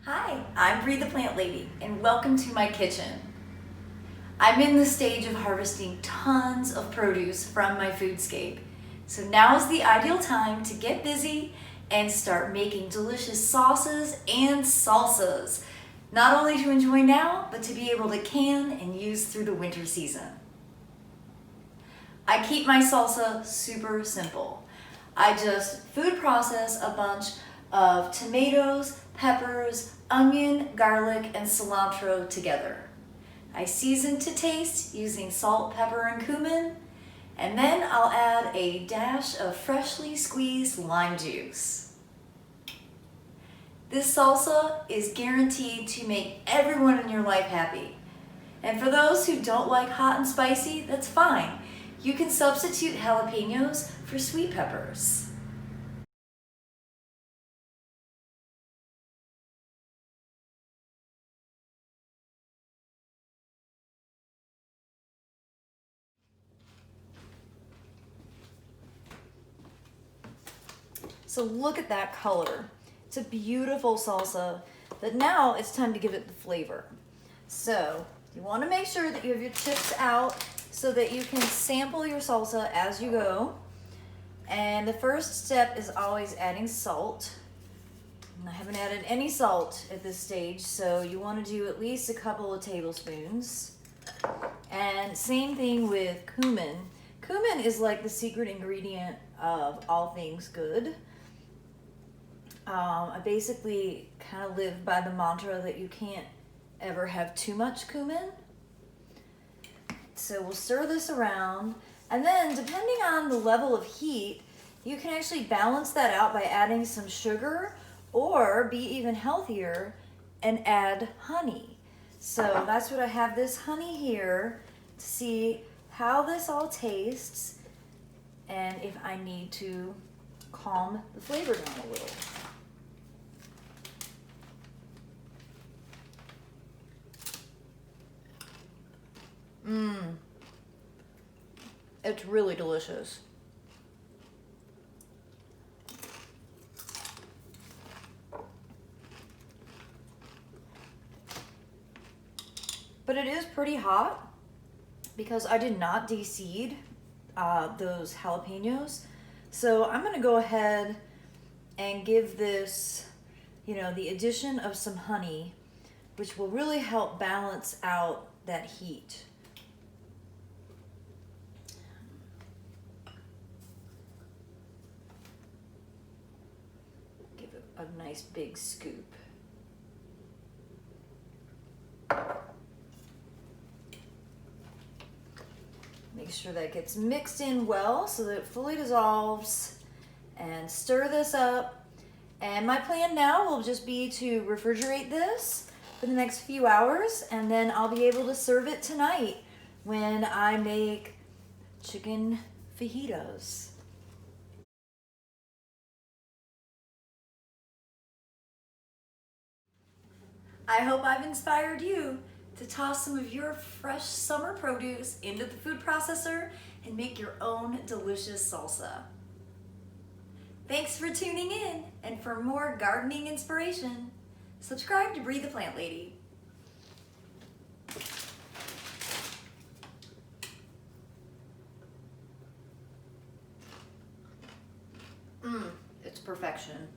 Hi, I'm Bree the Plant Lady, and welcome to my kitchen. I'm in the stage of harvesting tons of produce from my foodscape, so now is the ideal time to get busy and start making delicious salsas and salsas, not only to enjoy now, but to be able to can and use through the winter season. I keep my salsa super simple. I just food process a bunch of tomatoes, peppers, onion, garlic, and cilantro together. I season to taste using salt, pepper, and cumin, and then I'll add a dash of freshly squeezed lime juice. This salsa is guaranteed to make everyone in your life happy. And for those who don't like hot and spicy, that's fine. You can substitute jalapenos for sweet peppers. So look at that color. It's a beautiful salsa, but now it's time to give it the flavor. So you want to make sure that you have your chips out so that you can sample your salsa as you go. And the first step is always adding salt. And I haven't added any salt at this stage, so you want to do at least a couple of tablespoons. And same thing with cumin. Cumin is like the secret ingredient of all things good. I basically kind of live by the mantra that you can't ever have too much cumin. So we'll stir this around, and then depending on the level of heat, you can actually balance that out by adding some sugar, or be even healthier and add honey. So that's what I have, this honey here, to see how this all tastes and if I need to calm the flavor down a little. It's really delicious. But it is pretty hot because I did not de-seed those jalapenos. So I'm gonna go ahead and give this, the addition of some honey, which will really help balance out that heat. Give it a nice big scoop. Make sure that gets mixed in well so that it fully dissolves, and stir this up. And my plan now will just be to refrigerate this for the next few hours, and then I'll be able to serve it tonight when I make chicken fajitas. I hope I've inspired you to toss some of your fresh summer produce into the food processor and make your own delicious salsa. Thanks for tuning in, and for more gardening inspiration, subscribe to Bree the Plant Lady. It's perfection.